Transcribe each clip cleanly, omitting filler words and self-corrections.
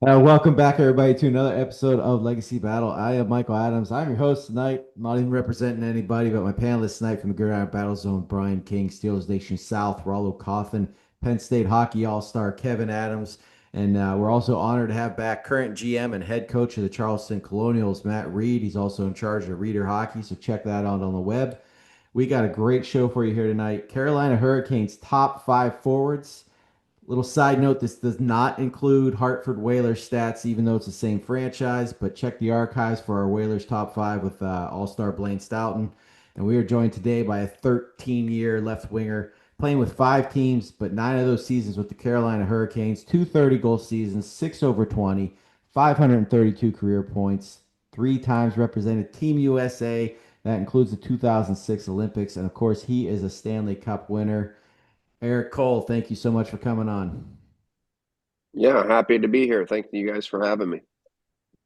Welcome back, everybody, to another episode of Legacy Battle. I am Michael Adams. I'm your host tonight. Not even representing anybody, but my panelists tonight from the Gridiron Battle Zone: Brian King, Steelers Nation South, Rollo Coffin, Penn State Hockey All-Star Kevin Adams, and we're also honored to have back current GM and head coach of the Charleston Colonials, Matt Reid. He's also in charge of Reader Hockey, so check that out on the web. We got a great show for you here tonight. Carolina Hurricanes top five forwards. Little side note, this does not include Hartford Whalers stats, even though it's the same franchise, but check the archives for our Whalers top five with All-Star Blaine Stoughton. And we are joined today by a 13-year left winger playing with five teams, but nine of those seasons with the Carolina Hurricanes, two 30-goal seasons, six over 20, 532 career points, three times represented Team USA. That includes the 2006 Olympics. And of course, he is a Stanley Cup winner. Erik Cole, thank you so much for coming on. Yeah, happy to be here. Thank you guys for having me.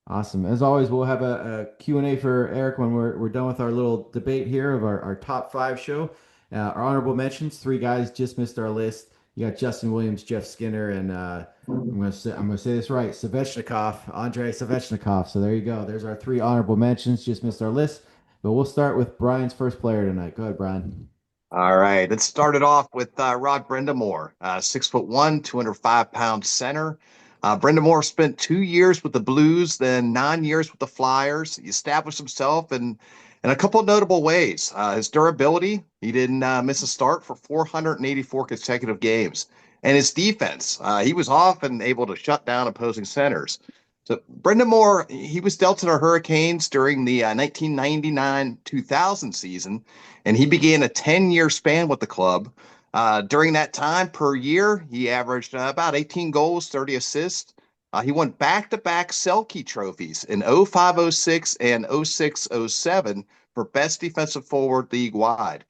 Awesome. As always, we'll have a Q&A for Erik when we're done with our little debate here of our top five show. Our honorable mentions, three guys just missed our list. You got Justin Williams, Jeff Skinner, and I'm gonna say this right, Svechnikov, Andrei Svechnikov. So there you go. There's our three honorable mentions, just missed our list. But we'll start with Brian's first player tonight. Go ahead, Brian. All right. Let's start it off with Rod Brind'Amour, 6'1", 205-pound center. Brind'Amour spent 2 years with the Blues, then 9 years with the Flyers. He established himself in a couple of notable ways. His durability, he didn't miss a start for 484 consecutive games. And his defense, he was often able to shut down opposing centers. So Brind'Amour, he was dealt to the Hurricanes during the 1999-2000 season, and he began a 10-year span with the club. During that time per year, he averaged about 18 goals, 30 assists. He won back-to-back Selke trophies in 05-06 and 06-07 for best defensive forward league-wide.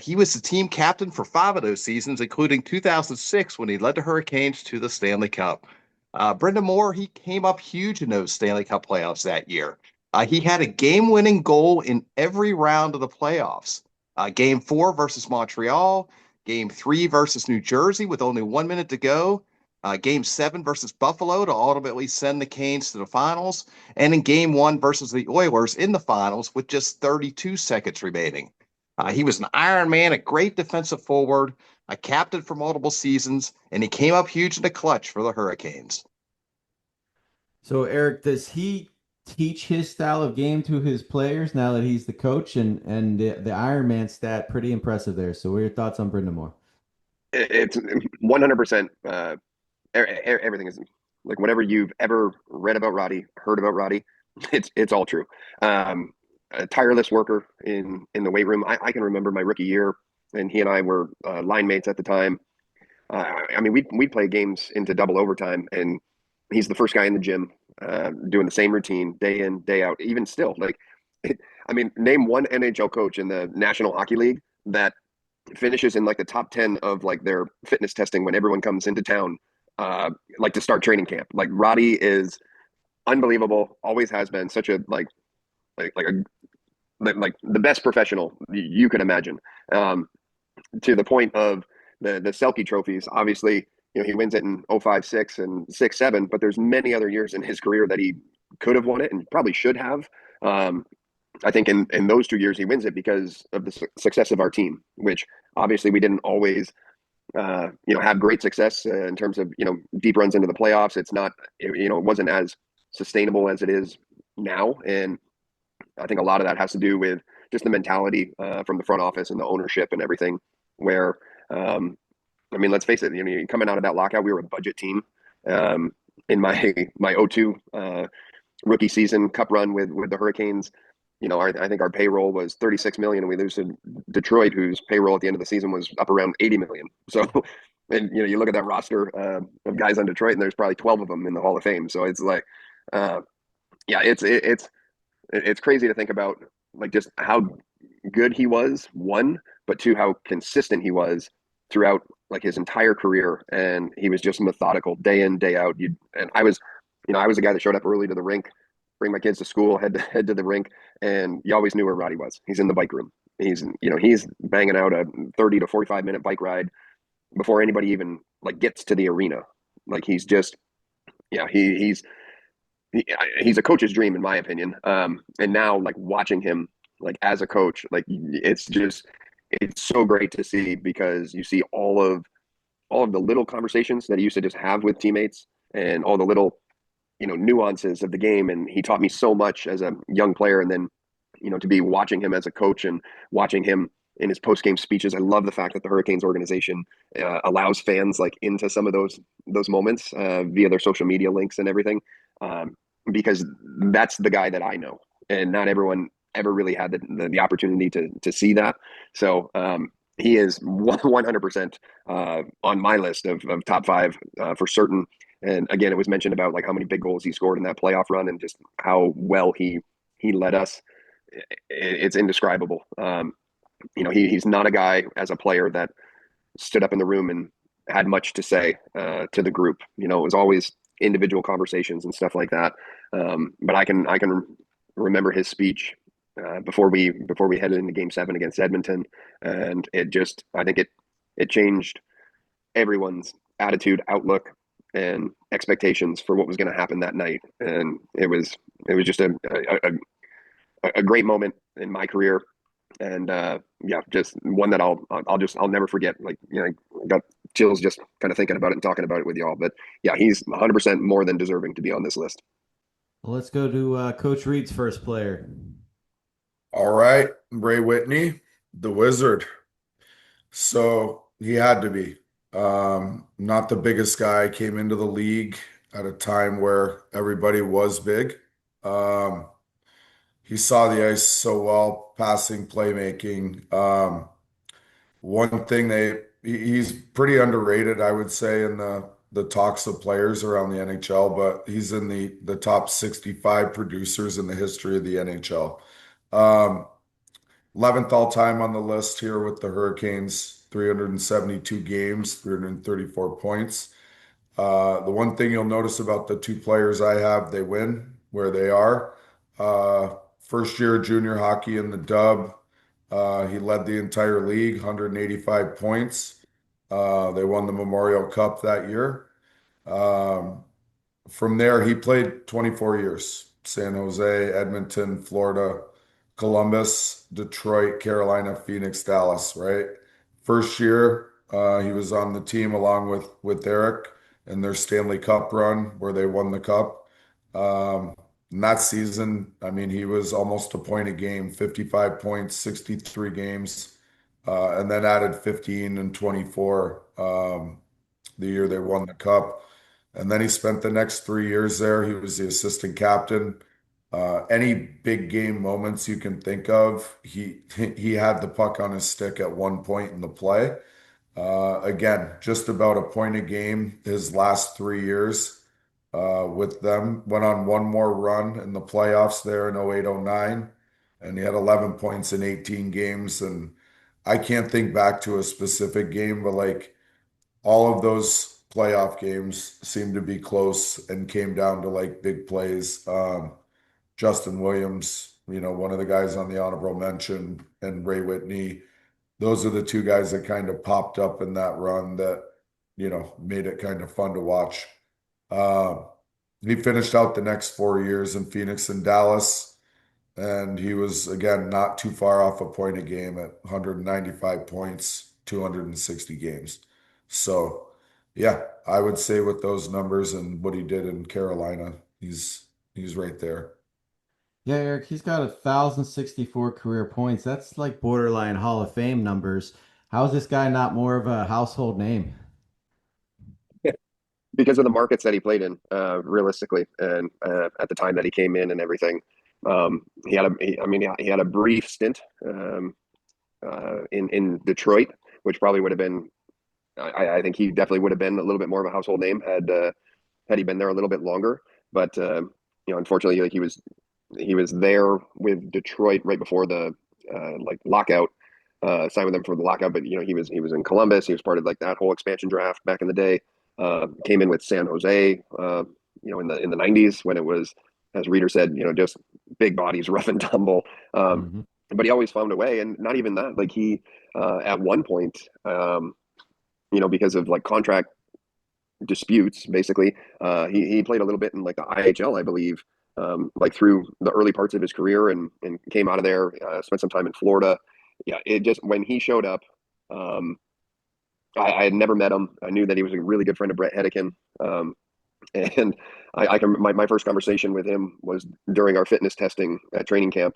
He was the team captain for five of those seasons, including 2006 when he led the Hurricanes to the Stanley Cup. Brind'Amour, he came up huge in those Stanley Cup playoffs that year. He had a game-winning goal in every round of the playoffs. Game 4 versus Montreal, Game 3 versus New Jersey with only 1 minute to go, Game 7 versus Buffalo to ultimately send the Canes to the finals, and in Game 1 versus the Oilers in the finals with just 32 seconds remaining. He was an Iron Man, a great defensive forward, a captain for multiple seasons, and he came up huge in the clutch for the Hurricanes. So, Erik, does he teach his style of game to his players now that he's the coach? And the Iron Man stat, pretty impressive there. So, what are your thoughts on Brind'Amour? It's 100%. Everything is like whatever you've ever read about Roddy, heard about Roddy. It's all true. A tireless worker in the weight room. I can remember my rookie year, and he and I were line mates at the time. I mean, we'd play games into double overtime, and he's the first guy in the gym doing the same routine day in, day out. Even still, I mean, name one NHL coach in the National Hockey League that finishes in like the top 10 of like their fitness testing when everyone comes into town, like to start training camp. Like Roddy is unbelievable, always has been such a like a like the best professional you could imagine. To the point of the Selke trophies. Obviously, you know, he wins it in 05-06 and 6-7, but there's many other years in his career that he could have won it and probably should have. I think in those 2 years he wins it because of the success of our team, which obviously we didn't always have great success in terms of deep runs into the playoffs. It's not it wasn't as sustainable as it is now, and I think a lot of that has to do with just the mentality from the front office and the ownership and everything. Where I mean, let's face it, coming out of that lockout, we were a budget team. In my 02 rookie season cup run with the Hurricanes, I think our payroll was 36 million, and we lose to Detroit, whose payroll at the end of the season was up around 80 million. So, and you look at that roster of guys on Detroit, and there's probably 12 of them in the Hall of Fame. So it's like, yeah, it's crazy to think about, like, just how good he was, one, but two, how consistent he was throughout like his entire career. And he was just methodical day in, day out. And I was a guy that showed up early to the rink, bring my kids to school, head to the rink, and you always knew where Roddy was. He's in the bike room. He's banging out a 30 to 45 minute bike ride before anybody even like gets to the arena. Like he's just yeah, he's a coach's dream in my opinion. And now like watching him like as a coach, like it's so great to see because you see all of the little conversations that he used to just have with teammates and all the little nuances of the game. And he taught me so much as a young player, and then to be watching him as a coach and watching him in his post game speeches. I love the fact that the Hurricanes organization allows fans like into some of those moments via their social media links and everything, um, because that's the guy that I know, and not everyone ever really had the opportunity to see that. So he is 100% on my list of top five for certain. And again, it was mentioned about like how many big goals he scored in that playoff run and just how well he led us. It's indescribable. He's not a guy as a player that stood up in the room and had much to say to the group. It was always individual conversations and stuff like that. But I can remember his speech before we headed into Game 7 against Edmonton, and I think it changed everyone's attitude, outlook, and expectations for what was going to happen that night. And it was just a great moment in my career, and yeah, just one that I'll never forget. Like I got chills just kind of thinking about it and talking about it with y'all. But yeah, he's 100% more than deserving to be on this list. Well, let's go to Coach Reid's first player. All right, Ray Whitney, the Wizard. So he had to be. Not the biggest guy, came into the league at a time where everybody was big. Um, he saw the ice so well, passing, playmaking. One thing he's pretty underrated, I would say, in the talks of players around the NHL, but he's in the top 65 producers in the history of the NHL. Um, 11th all time on the list here with the Hurricanes, 372 games, 334 points. The one thing you'll notice about the two players I have, they win where they are. First year junior hockey in the dub. He led the entire league, 185 points. They won the Memorial Cup that year. Um, from there, he played 24 years. San Jose, Edmonton, Florida, Columbus, Detroit, Carolina, Phoenix, Dallas, right? First year, he was on the team along with Erik in their Stanley Cup run where they won the cup. Um, and that season, I mean, he was almost a point a game, 55 points, 63 games, and then added 15 and 24 the year they won the cup. And then he spent the next 3 years there. He was the assistant captain. Any big game moments you can think of, he had the puck on his stick at one point in the play. Again, just about a point a game his last 3 years with them. Went on one more run in the playoffs there in 08-09, and he had 11 points in 18 games. And I can't think back to a specific game, but like all of those playoff games seemed to be close and came down to like big plays. Justin Williams, one of the guys on the honorable mention, and Ray Whitney. Those are the two guys that kind of popped up in that run that, made it kind of fun to watch. Uh, he finished out the next 4 years in Phoenix and Dallas, and he was, again, not too far off a point a game at 195 points, 260 games. So, yeah, I would say with those numbers and what he did in Carolina, he's right there. Yeah, Erik, he's got 1,064 career points. That's like borderline Hall of Fame numbers. How is this guy not more of a household name? Because of the markets that he played in, realistically, and at the time that he came in and everything. He had a brief stint in Detroit, which probably would have been. I think he definitely would have been a little bit more of a household name had he been there a little bit longer. But unfortunately, like he was there with Detroit right before the like lockout. Signed with them for the lockout, but he was in Columbus. He was part of like that whole expansion draft back in the day. Came in with San Jose, in the 90s when it was, as Reader said, just big bodies, rough and tumble. Mhm. But he always found a way, and not even that. Like, he, at one point, because of like contract, disputes. Basically, he played a little bit in like the IHL, I believe, like through the early parts of his career, and came out of there, spent some time in Florida. Yeah, it just when he showed up, I had never met him. I knew that he was a really good friend of Brett Hedican. And I can my first conversation with him was during our fitness testing at training camp.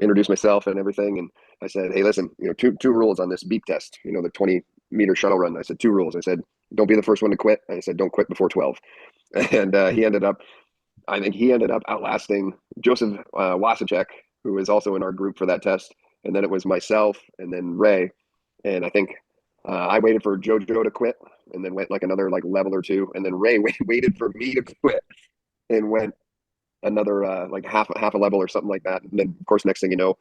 Introduced myself and everything, and I said, "Hey, listen, two rules on this beep test. The 20-meter shuttle run." I said, two rules. I said, "Don't be the first one to quit." I said, "Don't quit before 12." And I think he ended up outlasting Joseph Wasacek, who was also in our group for that test, and then it was myself and then Ray, and I think I waited for JoJo to quit, and then went like another like level or two, and then Ray waited for me to quit and went another like half a level or something like that. And then of course, next thing you know,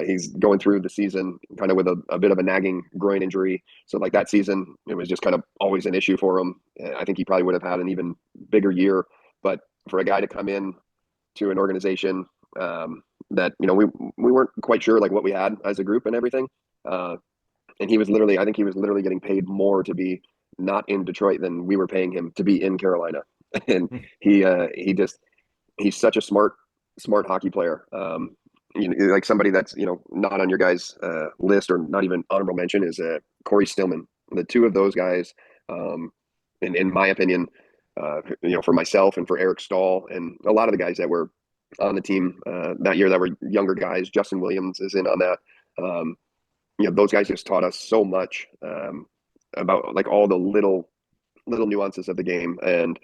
he's going through the season kind of with a bit of a nagging groin injury. So like that season, it was just kind of always an issue for him. I think he probably would have had an even bigger year. But for a guy to come in to an organization that we weren't quite sure like what we had as a group and everything. And I think he was literally getting paid more to be not in Detroit than we were paying him to be in Carolina. And he's such a smart hockey player. Like somebody that's not on your guys' list or not even honorable mention is Corey Stillman. The two of those guys, in my opinion, for myself and for Erik Staal and a lot of the guys that were on the team that year that were younger guys. Justin Williams is in on that. Those guys just taught us so much about like all the little nuances of the game. And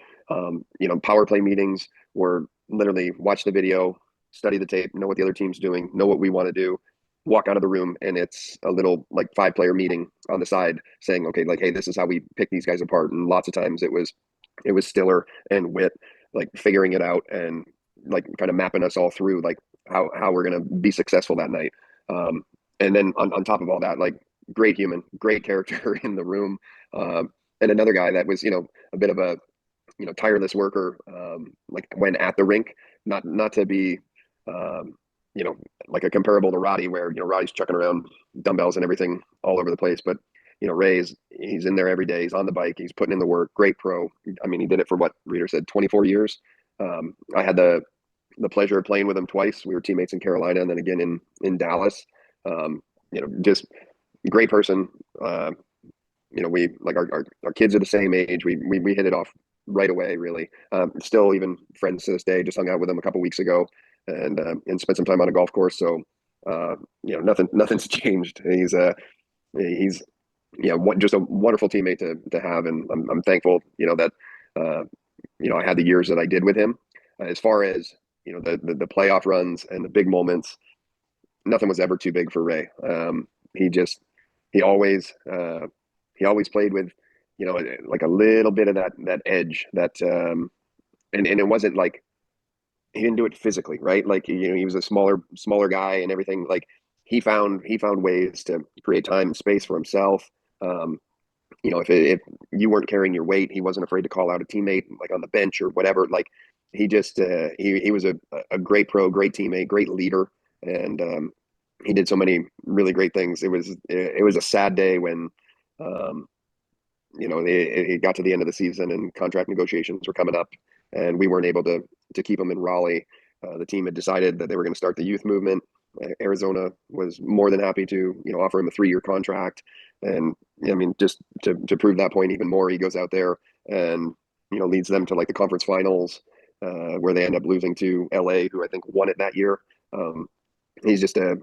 power play meetings were literally watch the video, study the tape, know what the other team's doing, know what we want to do, walk out of the room, and it's a little like 5-player meeting on the side saying, okay, like, hey, this is how we pick these guys apart. And lots of times it was Stiller and Witt like figuring it out and like kind of mapping us all through like how we're going to be successful that night. And then on top of all that, like great human, great character in the room. And another guy that was, a bit of a, tireless worker, like when at the rink, not to be, like a comparable to Roddy where, Roddy's chucking around dumbbells and everything all over the place. But, he's in there every day. He's on the bike. He's putting in the work. Great pro. I mean, he did it for what Reader said, 24 years. I had the pleasure of playing with him twice. We were teammates in Carolina and then again in Dallas. Just great person. We like our kids are the same age. We hit it off right away, really. Still even friends to this day. Just hung out with him a couple weeks ago and spent some time on a golf course. So nothing's changed. He's just a wonderful teammate to have, and I'm thankful that I had the years that I did with him. As far as the playoff runs and the big moments, nothing was ever too big for Ray. He always played with like a little bit of that edge that and it wasn't like he didn't do it physically, right? Like he was a smaller guy and everything. Like he found ways to create time and space for himself. If you weren't carrying your weight, he wasn't afraid to call out a teammate like on the bench or whatever. Like he just he was a great pro, great teammate, great leader, and he did so many really great things. It was a sad day when it got to the end of the season and contract negotiations were coming up, and we weren't able to keep him in Raleigh. The team had decided that they were going to start the youth movement. Arizona was more than happy to offer him a 3-year contract, and I mean just to prove that point even more, he goes out there and leads them to like the conference finals, where they end up losing to LA, who I think won it that year. He's just a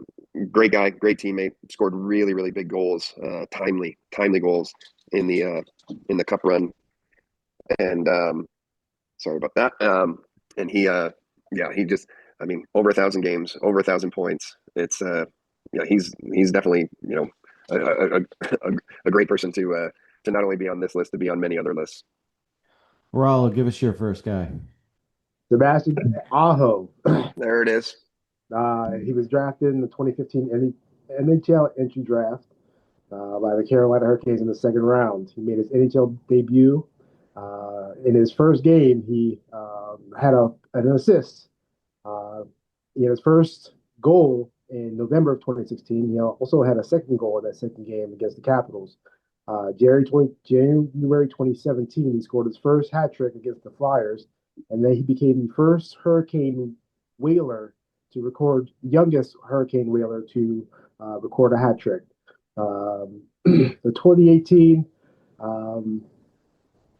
great guy, great teammate. Scored really, really big goals, timely goals in the cup run. And sorry about that. And he just, I mean, over 1,000 games, over 1,000 points. It's he's definitely a great person to not only be on this list, to be on many other lists. Rollo, give us your first guy. Sebastian Aho. There it is. He was drafted in the 2015 NHL entry draft by the Carolina Hurricanes in the second round. He made his NHL debut. In his first game, he had an assist. He had his first goal in November of 2016. He also had a second goal in that second game against the Capitals. January 2017, he scored his first hat trick against the Flyers, and then he became the first Hurricane whaler to record, youngest Hurricane whaler to record a hat trick. The 2018, um,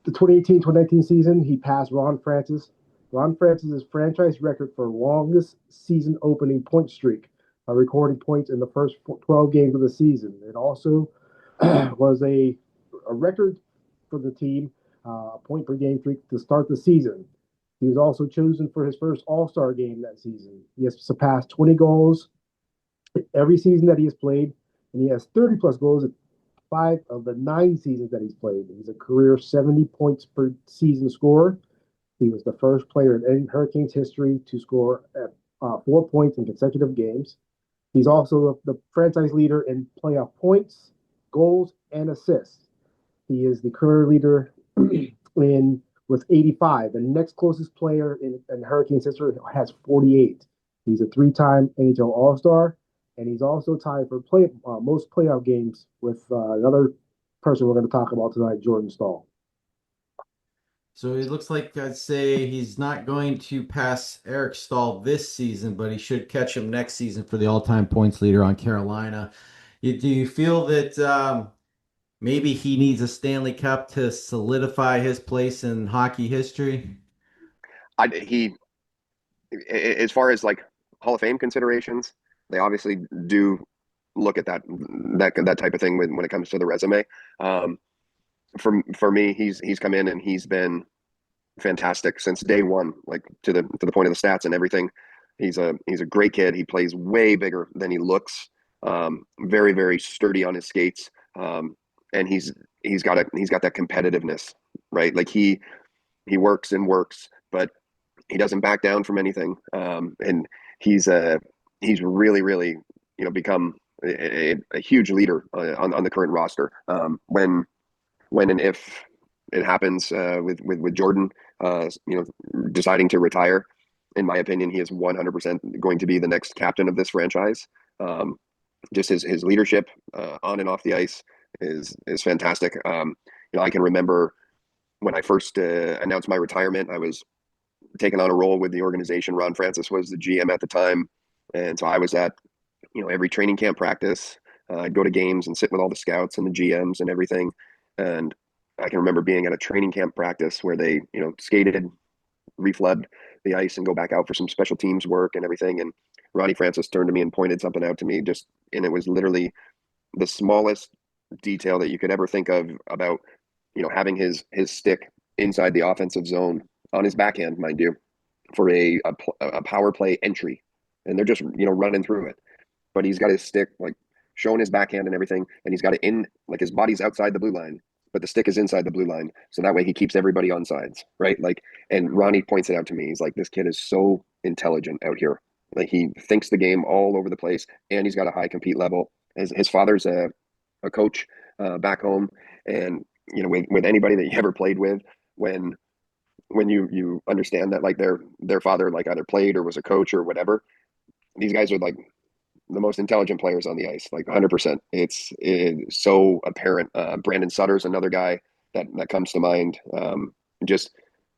the 2018-2019 season, he passed Ron Francis. Ron Francis's franchise record for longest season opening point streak by recording points in the first 12 games of the season. It also was a record for the team, a point per game streak to start the season. He was also chosen for his first All-Star game that season. He has surpassed 20 goals every season that he has played, and he has 30 plus goals in 5 of the 9 seasons that he's played. He's a career 70 points per season scorer. He was the first player in any Hurricanes history to score at 4 points in consecutive games. He's also the franchise leader in playoff points, goals, and assists. He is the career leader in with 85. The next closest player in Hurricanes history has 48. He's a 3-time NHL All-Star, and he's also tied for most playoff games with another person we're going to talk about tonight, Jordan Staal. So it looks like I'd say he's not going to pass Erik Staal this season, but he should catch him next season for the all-time points leader on Carolina. Do you feel that maybe he needs a Stanley Cup to solidify his place in hockey history? As far as like Hall of Fame considerations, they obviously do look at that type of thing when it comes to the resume. For me, he's come in and he's been fantastic since day one, like to the point of the stats and everything. He's a great kid. He plays way bigger than he looks. Very, very sturdy on his skates. And he's got that competitiveness, right? Like he works and works, but he doesn't back down from anything. And he's really, really, become a huge leader on the current roster. When and if it happens with Jordan, deciding to retire, in my opinion, he is 100% going to be the next captain of this franchise. Just his leadership on and off the ice is fantastic. I can remember when I first announced my retirement, I was taking on a role with the organization. Ron Francis was the GM at the time, and so I was at every training camp practice. I'd go to games and sit with all the scouts and the GMs and everything. And I can remember being at a training camp practice where they, skated, reflood the ice and go back out for some special teams work and everything. And Ronnie Francis turned to me and pointed something out to me and it was literally the smallest detail that you could ever think of about, having his stick inside the offensive zone on his backhand, mind you, for a power play entry. And they're just, running through it. But he's got his stick like showing his backhand and everything, and he's got it in, like his body's outside the blue line, but the stick is inside the blue line, so that way he keeps everybody on sides, right? Like, and Ronnie points it out to me. He's like, this kid is so intelligent out here. Like, he thinks the game all over the place, and he's got a high compete level. His father's a coach back home, and with anybody that you ever played with, when you understand that like their father like either played or was a coach or whatever, these guys are like the most intelligent players on the ice, like 100%. It's so apparent. Brandon Sutter's another guy that comes to mind.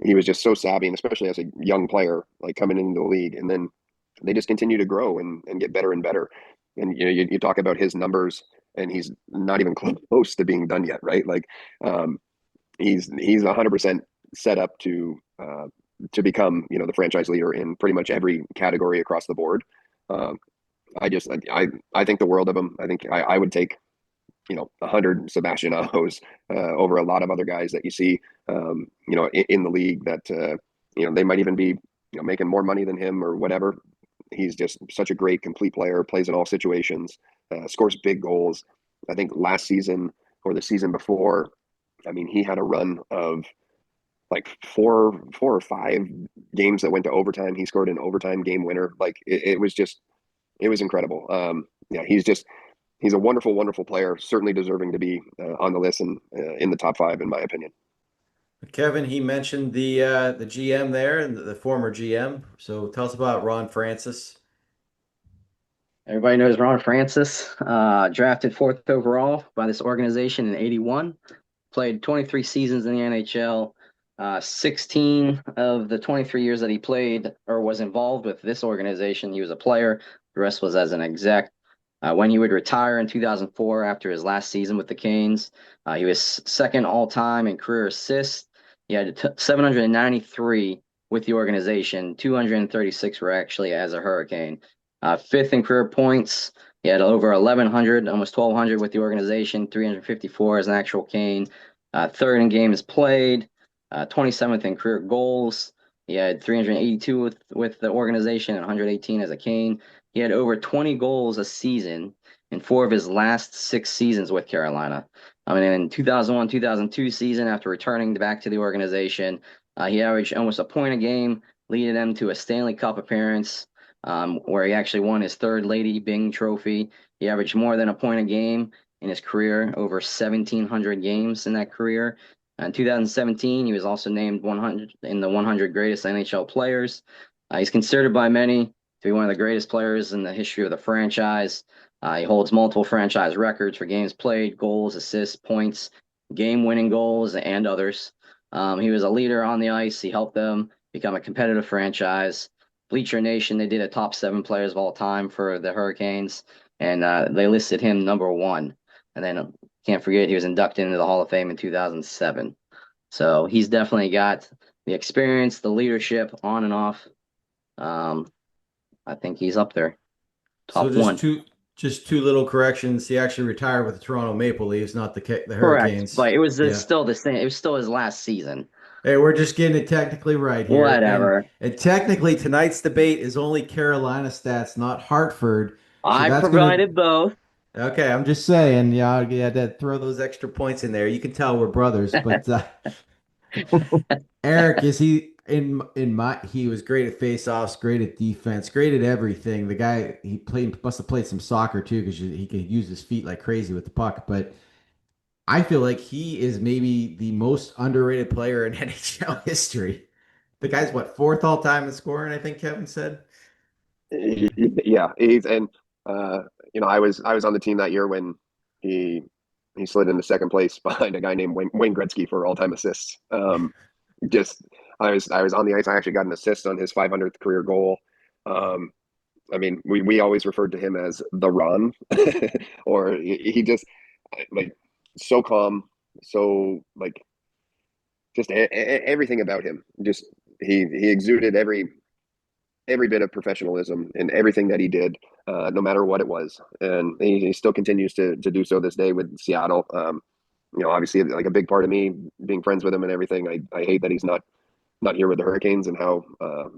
He was just so savvy, and especially as a young player, like coming into the league, and then they just continue to grow and get better and better. And you talk about his numbers, and he's not even close to being done yet, right? Like he's 100% set up to become the franchise leader in pretty much every category across the board. I think the world of him. I think I would take 100 Sebastian Ahos over a lot of other guys that you see in the league that they might even be making more money than him or whatever. He's just such a great complete player, plays in all situations, scores big goals. I think last season or the season before, I mean, he had a run of like four or five games that went to overtime. He scored an overtime game winner. Like it was incredible. Yeah, he's a wonderful, wonderful player, certainly deserving to be on the list and in the top 5, in my opinion. Kevin, he mentioned the GM there and the former GM. So tell us about Ron Francis. Everybody knows Ron Francis, drafted 4th overall by this organization in '81. Played 23 seasons in the NHL. 16 of the 23 years that he played or was involved with this organization, he was a player. The rest was as an exec. When he would retire in 2004 after his last season with the Canes, he was second all-time in career assists. He had 793 with the organization. 236 were actually as a Hurricane. 5th in career points. He had over 1,100, almost 1,200 with the organization, 354 as an actual Cane. 3rd in games played, 27th in career goals. He had 382 with the organization and 118 as a Cane. He had over 20 goals a season in 4 of his last 6 seasons with Carolina. I mean, in 2001-2002 season, after returning back to the organization, he averaged almost a point a game, leading them to a Stanley Cup appearance, where he actually won his 3rd Lady Byng Trophy. He averaged more than a point a game in his career, over 1,700 games in that career. In 2017, he was also named 100 in the 100 greatest NHL players. He's considered by many to be one of the greatest players in the history of the franchise. He holds multiple franchise records for games played, goals, assists, points, game-winning goals, and others. He was a leader on the ice. He helped them become a competitive franchise. Bleacher Nation, they did a top 7 players of all time for the Hurricanes, and they listed him number 1. And then can't forget he was inducted into the Hall of Fame in 2007. So he's definitely got the experience, the leadership on and off. I think he's up there. Top So 1. just two little corrections. He actually retired with the Toronto Maple Leafs, not the Correct, Hurricanes. but it was Yeah. still the same. It was still his last season. Hey, we're just getting it technically right here. Whatever. And technically, tonight's debate is only Carolina stats, not Hartford. So I that's provided both. Okay, I'm just saying, yeah, you had to throw those extra points in there. You can tell we're brothers, but Erik, is he in my he was great at face-offs, great at defense, great at everything. The guy must have played some soccer too because he could use his feet like crazy with the puck, but I feel like he is maybe the most underrated player in NHL history. The guy's what, 4th all time in scoring, I think Kevin said. Yeah, he's and I was on the team that year when he slid into 2nd place behind a guy named Wayne Gretzky for all time assists. Just I was on the ice. I actually got an assist on his 500th career goal. I mean, we always referred to him as the Ron, or he just like so calm, so like just everything about him. Just he exuded every bit of professionalism in everything that he did, no matter what it was, and he still continues to do so this day with Seattle. Obviously, like a big part of me being friends with him and everything. I hate that he's not here with the Hurricanes and how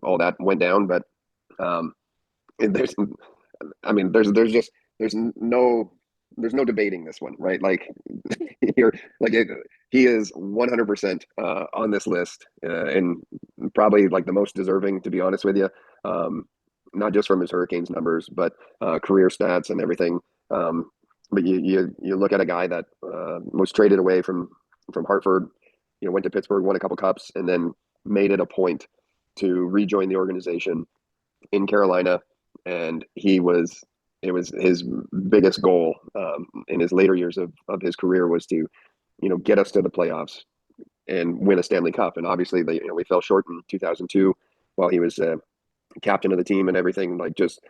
all that went down. But there's no debating this one, right? Like he is 100% on this list, and probably like the most deserving, to be honest with you. Not just from his Hurricanes numbers, but career stats and everything. But you look at a guy that was traded away from Hartford, went to Pittsburgh, won a couple cups, and then made it a point to rejoin the organization in Carolina. And it was his biggest goal in his later years of his career was to, get us to the playoffs and win a Stanley Cup. And obviously, we fell short in 2002 while he was captain of the team and everything. Like, just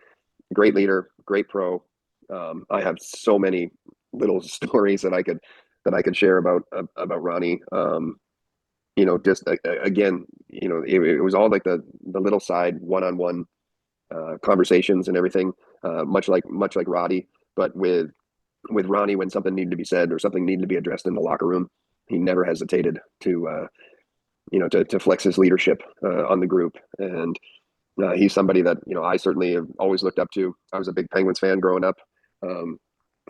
great leader, great pro. I have so many little stories that I could share about Ronnie. Just again, it was all like the little side one-on-one conversations and everything, much like Roddy, but with Ronnie, when something needed to be said or something needed to be addressed in the locker room, he never hesitated to flex his leadership on the group. And he's somebody that, I certainly have always looked up to. I was a big Penguins fan growing up.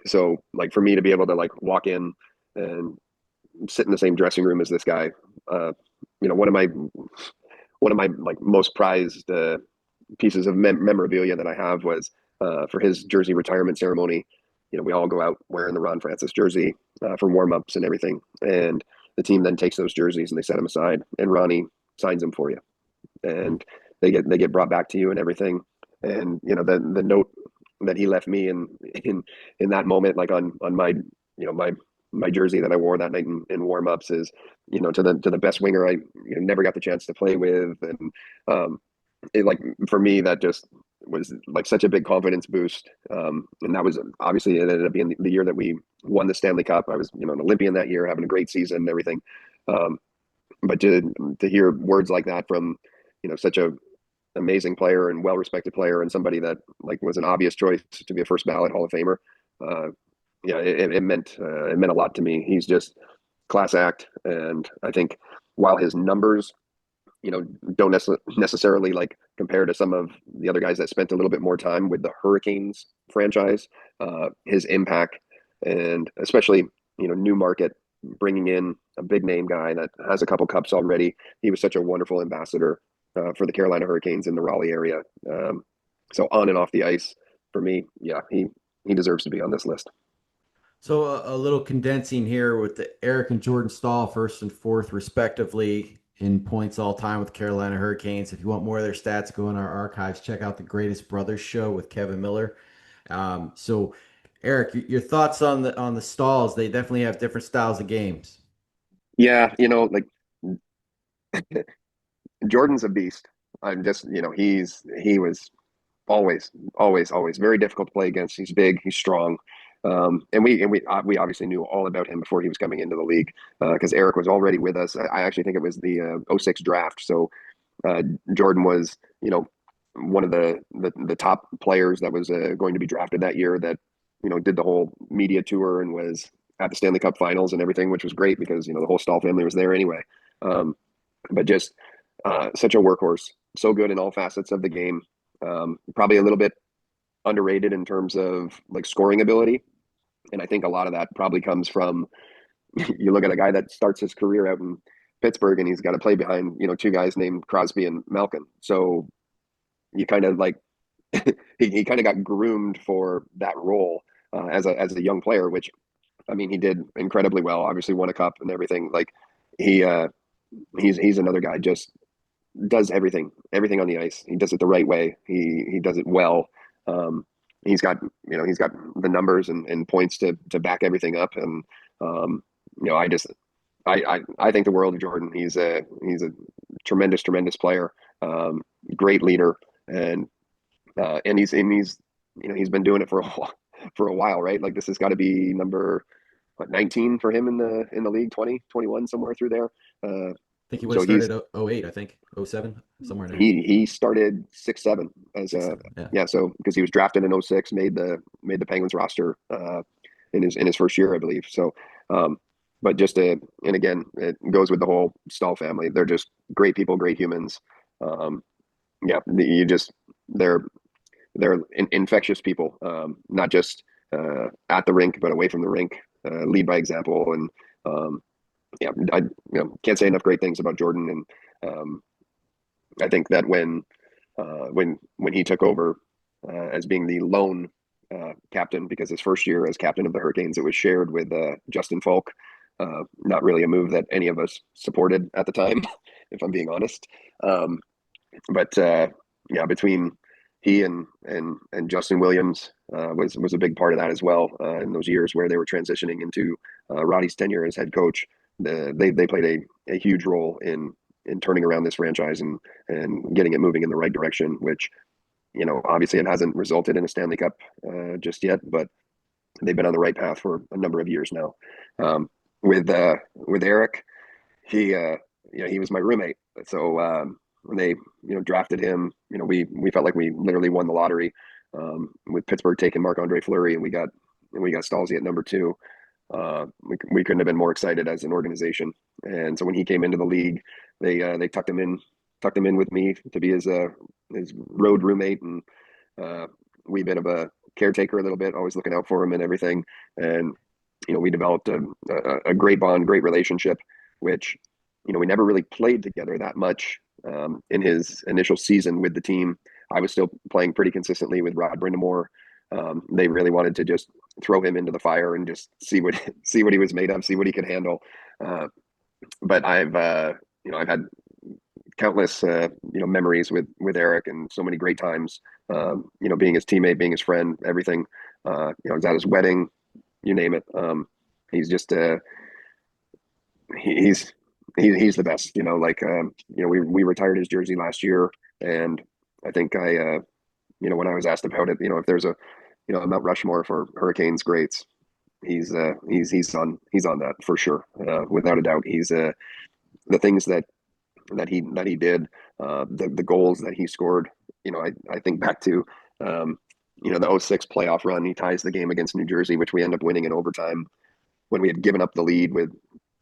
So like for me to be able to like walk in and sit in the same dressing room as this guy, one of my like most prized pieces of memorabilia that I have was for his jersey retirement ceremony. We all go out wearing the Ron Francis jersey for warm-ups and everything. And the team then takes those jerseys and they set them aside, and Ronnie signs them for you. And they get brought back to you and everything. And, the note that he left me in that moment, like on my my jersey that I wore that night in warm-ups, is to the best winger I never got the chance to play with. And it, like, for me, that just was like such a big confidence boost. And that was obviously, it ended up being the year that we won the Stanley Cup. I was an Olympian that year, having a great season and everything. But to hear words like that from such a amazing player and well-respected player, and somebody that like was an obvious choice to be a first ballot Hall of Famer, it meant a lot to me. He's just class act. And I think while his numbers don't necessarily like compare to some of the other guys that spent a little bit more time with the Hurricanes franchise, his impact, and especially new market, bringing in a big name guy that has a couple cups already. He was such a wonderful ambassador for the Carolina Hurricanes in the Raleigh area. So on and off the ice, for me, he deserves to be on this list. So a little condensing here with the Erik and Jordan Staal first and fourth respectively in points all time with Carolina Hurricanes. If you want more of their stats, go in our archives, check out the Greatest Brothers show with Kevin Miller. So Erik, your thoughts on the Staals? They definitely have different styles of games. Yeah, like Jordan's a beast. I'm just, he was always very difficult to play against. He's big, he's strong. And we obviously knew all about him before he was coming into the league, because Erik was already with us. I actually think it was the 06 draft. So Jordan was, one of the top players that was going to be drafted that year, that, did the whole media tour and was at the Stanley Cup finals and everything, which was great because, the whole Staal family was there anyway. But just such a workhorse, so good in all facets of the game. Probably a little bit underrated in terms of like scoring ability. And I think a lot of that probably comes from, you look at a guy that starts his career out in Pittsburgh and he's got to play behind, two guys named Crosby and Malkin. So you kind of like, he kind of got groomed for that role as a young player, which, I mean, he did incredibly well, obviously won a cup and everything. Like he's another guy, just does everything on the ice. He does it the right way. He does it well. He's got the numbers and points to back everything up. And I think the world of Jordan. He's a tremendous player, great leader, and he's been doing it for a while, right? Like this has got to be number 19 for him in the league, 20, 21, somewhere through there. I think he would have started 08, I think 07, somewhere in there. He started 6-7 as so because he was drafted in 06, made the Penguins roster in his first year, I believe. So but just and again, it goes with the whole Staal family. They're just great people, great humans. They're infectious people, not just at the rink but away from the rink. Lead by example. And I can't say enough great things about Jordan. And I think that when he took over as being the lone captain, because his first year as captain of the Hurricanes, it was shared with Justin Falk. Not really a move that any of us supported at the time, if I'm being honest. But between he and Justin Williams was a big part of that as well. In those years where they were transitioning into Roddy's tenure as head coach, they played a huge role in turning around this franchise and getting it moving in the right direction, which, obviously it hasn't resulted in a Stanley Cup just yet, but they've been on the right path for a number of years now. With Erik, he was my roommate. So when they, drafted him, we felt like we literally won the lottery, with Pittsburgh taking Marc-Andre Fleury, and we got Stalzy at number 2. We couldn't have been more excited as an organization. And so when he came into the league, they tucked him in with me to be his road roommate, and we've been of a caretaker a little bit, always looking out for him and everything. And we developed a great bond, great relationship, which we never really played together that much. In his initial season with the team, I was still playing pretty consistently with Brind'Amour. They really wanted to just throw him into the fire and just see what he was made of, see what he could handle. But I've had countless memories with Erik, and so many great times. Being his teammate, being his friend, everything. I was at his wedding, you name it. He's just he's the best. We retired his jersey last year, and I think when I was asked about it, if there's a Mount Rushmore for Hurricanes greats, he's on that for sure, without a doubt. He's the things that he did, the goals that he scored. I think back to the 06 playoff run. He ties the game against New Jersey, which we end up winning in overtime when we had given up the lead with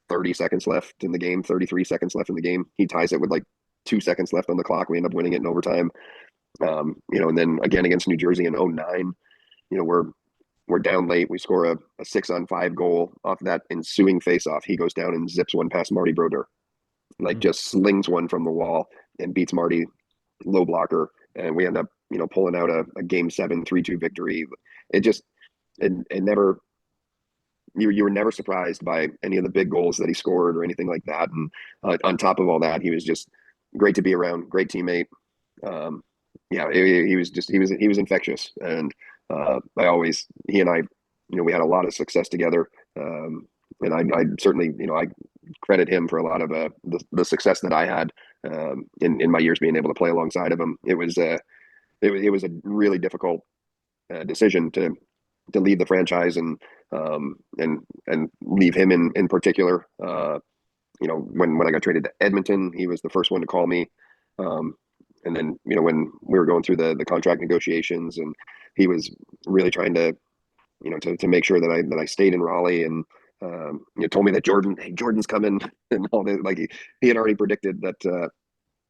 30 seconds left in the game, 33 seconds left in the game. He ties it with like 2 seconds left on the clock. We end up winning it in overtime. And then again against New Jersey in 09, we're down late. We score a 6-on-5 goal off that ensuing faceoff. He goes down and zips one past Marty Brodeur, just slings one from the wall and beats Marty low blocker. And we end up, pulling out a game 7 3-2 victory. It never, you were never surprised by any of the big goals that he scored or anything like that. And on top of all that, he was just great to be around, great teammate. He was infectious. And he and I, we had a lot of success together. And I certainly, I credit him for a lot of the success that I had in my years being able to play alongside of him. It was a really difficult decision to leave the franchise and leave him in particular. When I got traded to Edmonton, he was the first one to call me. And then, when we were going through the contract negotiations, and he was really trying to make sure that I stayed in Raleigh, and told me that Jordan's coming, and all that. Like he had already predicted that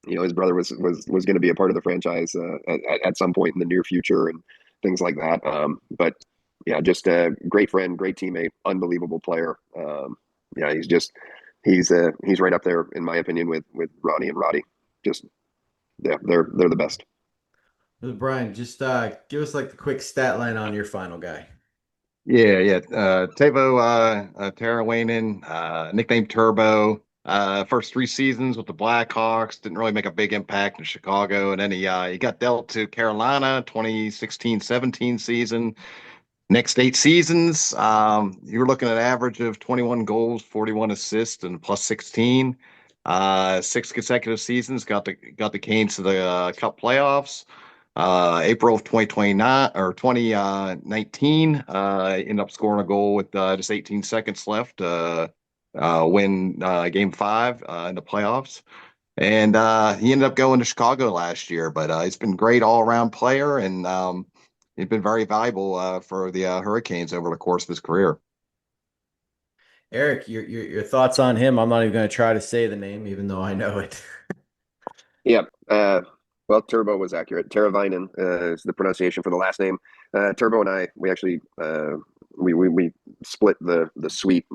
his brother was going to be a part of the franchise at some point in the near future, and things like that. But yeah, just a great friend, great teammate, unbelievable player. He's right up there in my opinion with Ronnie and Roddy. Just they're the best. Brian, just give us like the quick stat line on your final guy. Teuvo Teravainen, nicknamed Turbo. First 3 seasons with the Blackhawks, didn't really make a big impact in Chicago, and then he got dealt to Carolina 2016-17 season. Next 8 seasons, you're looking at an average of 21 goals, 41 assists, and plus 16. 6 consecutive seasons got the Canes to the Cup playoffs. April of 2019, ended up scoring a goal with just 18 seconds left. Win game 5 in the playoffs. And he ended up going to Chicago last year, but he's been a great all-around player, and he's been very valuable for the Hurricanes over the course of his career. Erik, your thoughts on him? I'm not even going to try to say the name, even though I know it. Yeah. Well, Turbo was accurate. Teravainen is the pronunciation for the last name. Turbo and I, we actually we split the suite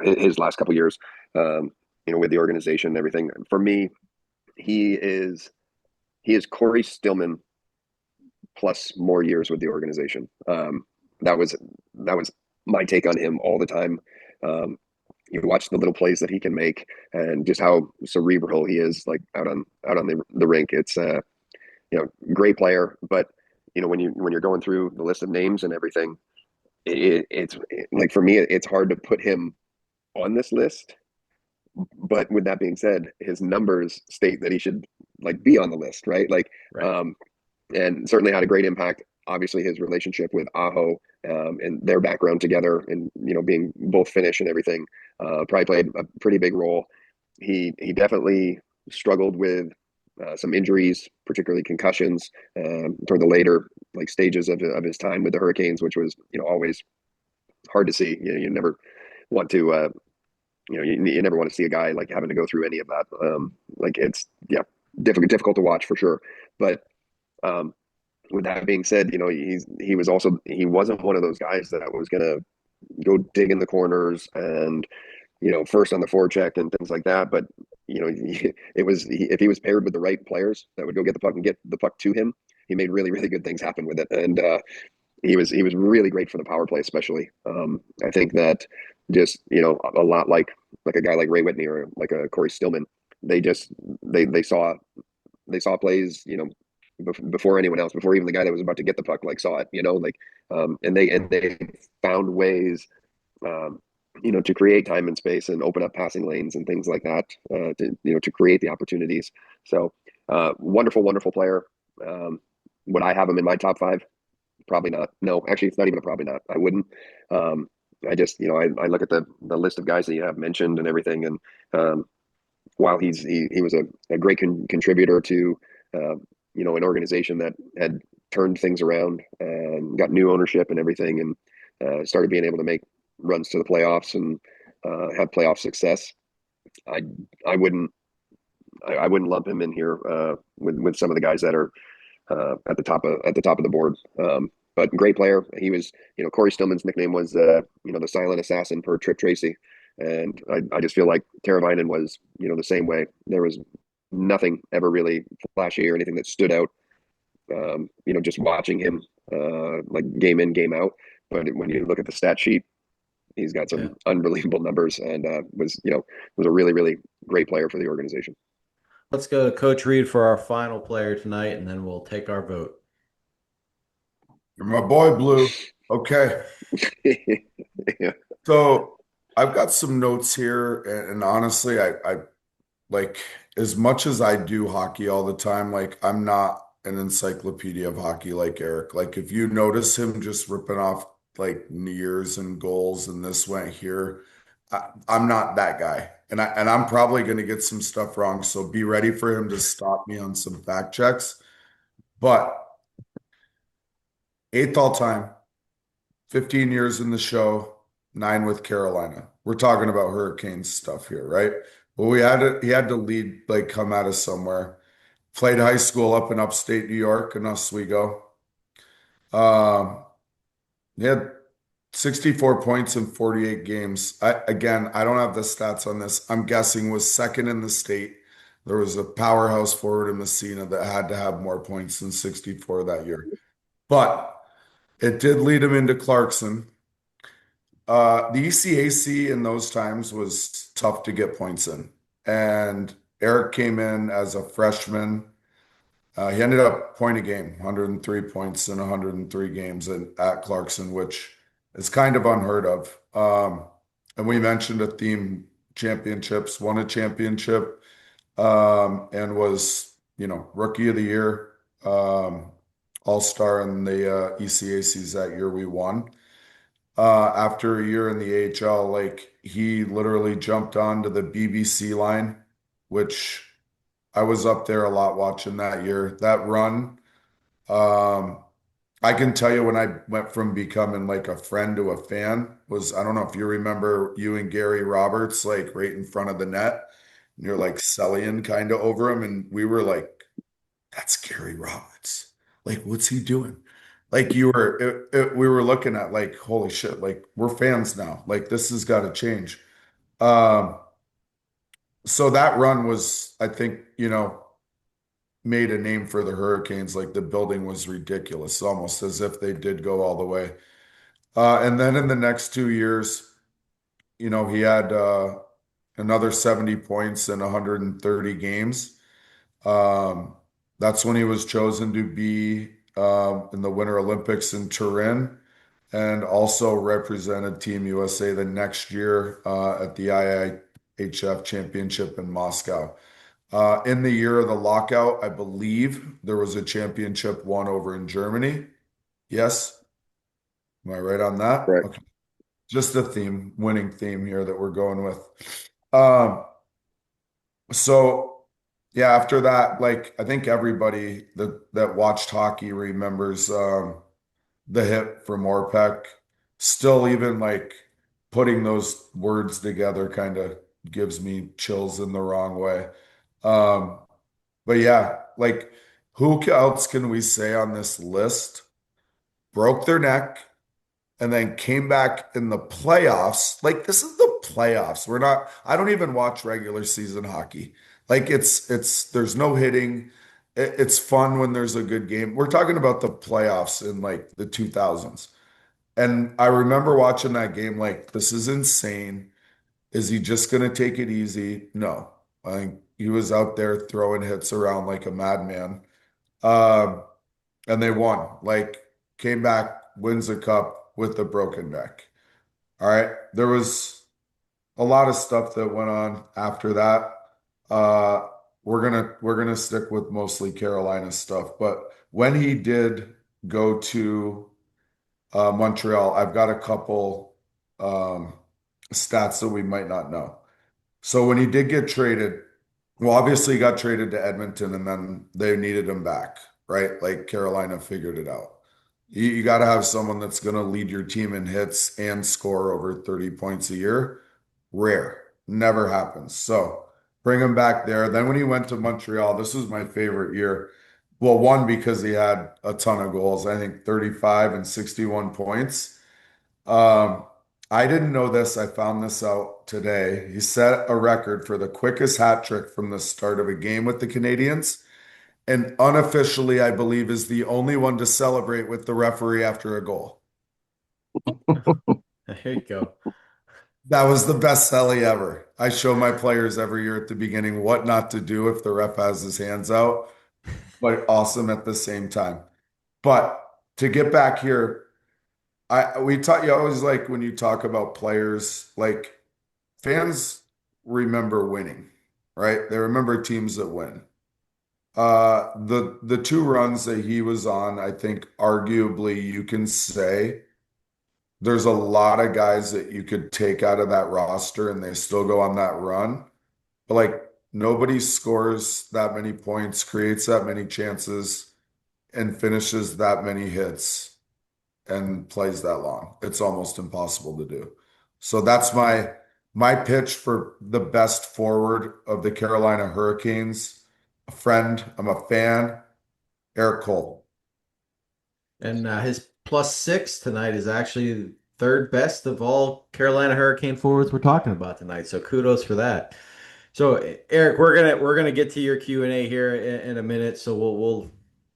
his last couple years, with the organization and everything. For me, he is Corey Stillman plus more years with the organization. That was my take on him all the time. You watch the little plays that he can make, and just how cerebral he is, like out on the rink. It's great player, but when you're going through the list of names and everything, it's like, for me, it's hard to put him on this list. But with that being said, his numbers state that he should be on the list, right? Right. And certainly had a great impact. Obviously, his relationship with Aho and their background together, and being both Finnish and everything, probably played a pretty big role. He definitely struggled with some injuries, particularly concussions, toward the later stages of his time with the Hurricanes, which was always hard to see. You never want to you never want to see a guy having to go through any of that. It's difficult to watch for sure. But with that being said, he wasn't one of those guys that was gonna go dig in the corners and first on the forecheck and things like that. But if he was paired with the right players that would go get the puck and get the puck to him, he made really, really good things happen with it. And he was really great for the power play, especially. I think that just a lot like a guy like Ray Whitney or like a Corey Stillman, they just they saw plays, before anyone else, before even the guy that was about to get the puck saw it, and they found ways, to create time and space and open up passing lanes and things like that, to create the opportunities. So, wonderful, wonderful player. Would I have him in my top five? Probably not. No, actually, it's not even a probably not. I wouldn't. I just, I look at the list of guys that you have mentioned and everything, and while he was a great contributor to, an organization that had turned things around and got new ownership and everything, and started being able to make runs to the playoffs and have playoff success. I wouldn't lump him in here with some of the guys that are at the top of the board. But great player. He was, Corey Stillman's nickname was, the silent assassin per Trip Tracy. And I just feel like Teravainen was, the same way. There was nothing ever really flashy or anything that stood out, just watching him game in, game out. But when you look at the stat sheet, he's got some unbelievable numbers, and was a really, really great player for the organization. Let's go to Coach Reid for our final player tonight, and then we'll take our vote. You're my boy, Blue. Okay. Yeah. So I've got some notes here, and honestly, I like, as much as I do hockey all the time, I'm not an encyclopedia of hockey like Erik. If you notice him just ripping off years and goals and this went here, I'm not that guy. And I'm probably going to get some stuff wrong, so be ready for him to stop me on some fact checks. But 8th all time, 15 years in the show, 9 with Carolina. We're talking about Hurricanes stuff here, right? Well, he had to lead, come out of somewhere. Played high school up in upstate New York in Oswego. He had 64 points in 48 games. I don't have the stats on this. I'm guessing was second in the state. There was a powerhouse forward in Messina that had to have more points than 64 that year. But it did lead him into Clarkson. The ECAC in those times was tough to get points in. And Erik came in as a freshman. He ended up point a game, 103 points in 103 games at Clarkson, which is kind of unheard of. And we mentioned a theme: championships, won a championship, and was, rookie of the year, all-star in the ECACs that year we won. After a year in the AHL, he literally jumped onto the BBC line, which I was up there a lot watching that year. That run, I can tell you, when I went from becoming a friend to a fan, was, I don't know if you remember, you and Gary Roberts, right in front of the net. And you're selling kind of over him. And we were that's Gary Roberts. What's he doing? We were looking at holy shit, we're fans now. This has got to change. So that run was, I think, made a name for the Hurricanes. The building was ridiculous, almost as if they did go all the way. And then in the next 2 years, he had another 70 points in 130 games. That's when he was chosen to be in the Winter Olympics in Turin, and also represented Team USA the next year at the IIHF Championship in Moscow. In the year of the lockout, I believe there was a championship won over in Germany. Yes? Am I right on that? Correct. Okay. Just a winning theme here that we're going with. So yeah, after that, I think everybody that watched hockey remembers the hit from Orpek. Still, even putting those words together kind of gives me chills in the wrong way. But yeah, who else can we say on this list broke their neck and then came back in the playoffs? This is the playoffs. I don't even watch regular season hockey. There's no hitting. It's fun when there's a good game. We're talking about the playoffs in the 2000s. And I remember watching that game this is insane. Is he just going to take it easy? No. I think he was out there throwing hits around like a madman. Um, and they won. Like, came back, wins the cup with a broken neck. All right. There was a lot of stuff that went on after that. Uh, we're gonna stick with mostly Carolina stuff. But when he did go to Montreal, I've got a couple um, stats that we might not know. So when he did get traded, well, obviously he got traded to Edmonton and then they needed him back, right? Like Carolina figured it out. You got to have someone that's going to lead your team in hits and score over 30 points a year. Rare. Never happens. So bring him back there. Then when he went to Montreal, this was my favorite year. Well, one, because he had a ton of goals, I think 35 and 61 points. Um, I didn't know this. I found this out today. He set a record for the quickest hat trick from the start of a game with the Canadiens, and unofficially, I believe, is the only one to celebrate with the referee after a goal. There you go. That was the best celly ever. I show my players every year at the beginning what not to do if the ref has his hands out, but awesome at the same time. But to get back here, we talk. You always like when you talk about players, like fans remember winning, right? They remember teams that win. The two runs that he was on, I think arguably you can say there's a lot of guys that you could take out of that roster and they still go on that run. But like nobody scores that many points, creates that many chances, and finishes that many hits and plays that long. It's almost impossible to do. So that's my pitch for the best forward of the Carolina Hurricanes. A friend, I'm a fan, Erik Cole. And his +6 tonight is actually third best of all Carolina Hurricane forwards we're talking about tonight. So kudos for that. So Erik, we're gonna get to your Q&A here in a minute. So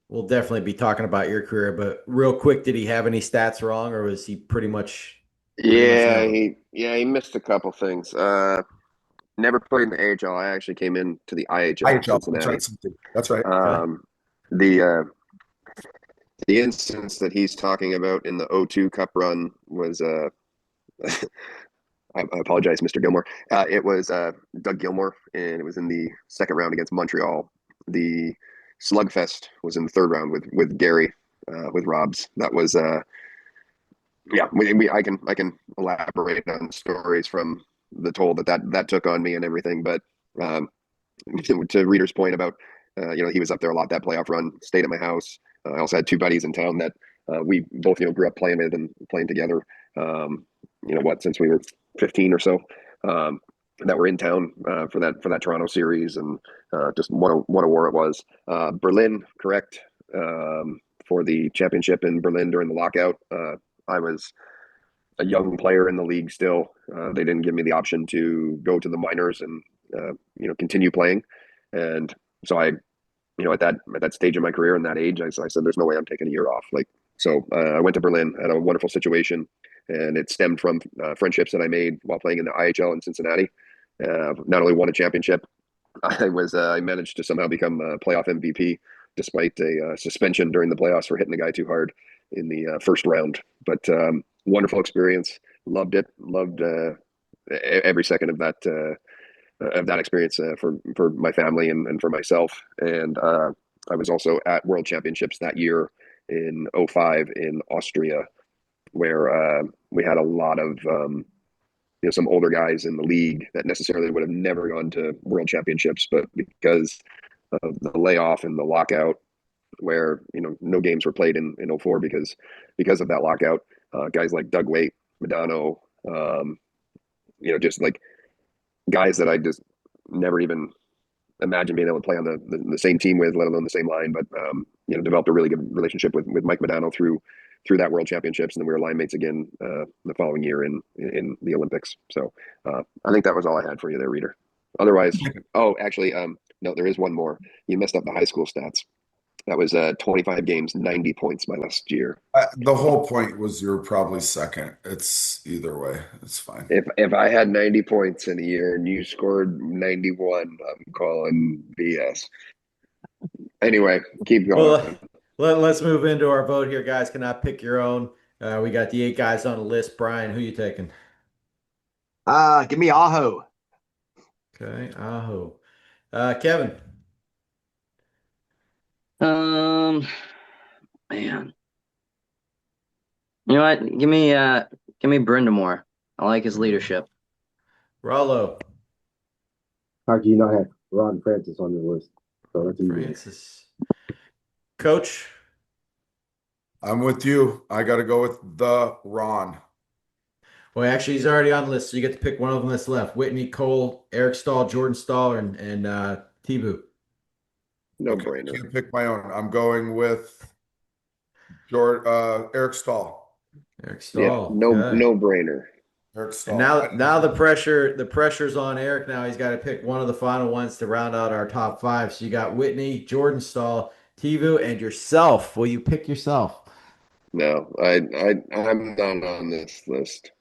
we'll definitely be talking about your career. But real quick, did he have any stats wrong, or was he pretty much Yeah, out? he missed a couple things. Never played in the AHL. I actually came into the IHL, IHL, that's Cincinnati. right. That's right. The the instance that he's talking about in the O2 Cup run was I apologize, Mr. Gilmore. It was Doug Gilmore, and it was in the second round against Montreal. The slugfest was in the third round with Gary, with Robs. That was yeah. I can elaborate on stories from the toll that took on me and everything. But to Reader's point about he was up there a lot that playoff run. Stayed at my house. I also had two buddies in town that we both grew up playing with and playing together. Since we were 15 or so, that were in town for that Toronto series, and just what a war it was. Berlin, correct, for the championship in Berlin during the lockout. I was a young player in the league still. They didn't give me the option to go to the minors and continue playing, and so I at that stage of my career and that age, I said, there's no way I'm taking a year off. So I went to Berlin, had a wonderful situation, and it stemmed from friendships that I made while playing in the IHL in Cincinnati. Not only won a championship, I managed to somehow become a playoff MVP despite a suspension during the playoffs for hitting the guy too hard in the first round. But wonderful experience. Loved it. Loved every second of that experience for my family and for myself. And I was also at World Championships that year in 2005 in Austria, where we had a lot of some older guys in the league that necessarily would have never gone to World Championships, but because of the layoff and the lockout, where no games were played in 2004 because of that lockout, guys like Doug Waite, Modano, just like guys that I just never even imagined being able to play on the same team with, let alone the same line. But developed a really good relationship with Mike Modano through that World Championships, and then we were line mates again the following year in the Olympics. So I think that was all I had for you there, Reader. Otherwise, actually, no, there is one more. You messed up the high school stats. That was 25 games, 90 points my last year. The whole point was you're probably second. It's either way. It's fine. If I had 90 points in a year and you scored 91, I'm calling BS. Anyway, keep going. Well, let's move into our vote here, guys. Cannot pick your own. We got the 8 guys on the list. Brian, who you taking? Give me Aho. Okay, Aho. Kevin. Man. You know what? Give me Brind'Amour. I like his leadership. Rollo. How can you not have Ron Francis on your list? So that's easy. Francis. Coach. I'm with you. I got to go with the Ron. Well, actually, he's already on the list, so you get to pick one of them that's left. Whitney, Cole, Erik Staal, Jordan Staal, and Teuvo. No Okay, brainer. can't pick my own. I'm going with Erik Staal. Erik Yeah, Staal. no Okay. brainer. Erik Staal. And now the pressure's on Erik. Now he's got to pick one of the final ones to round out our top 5. So you got Whitney, Jordan Staal, Teuvo, and yourself. Will you pick yourself? No, I'm not on this list.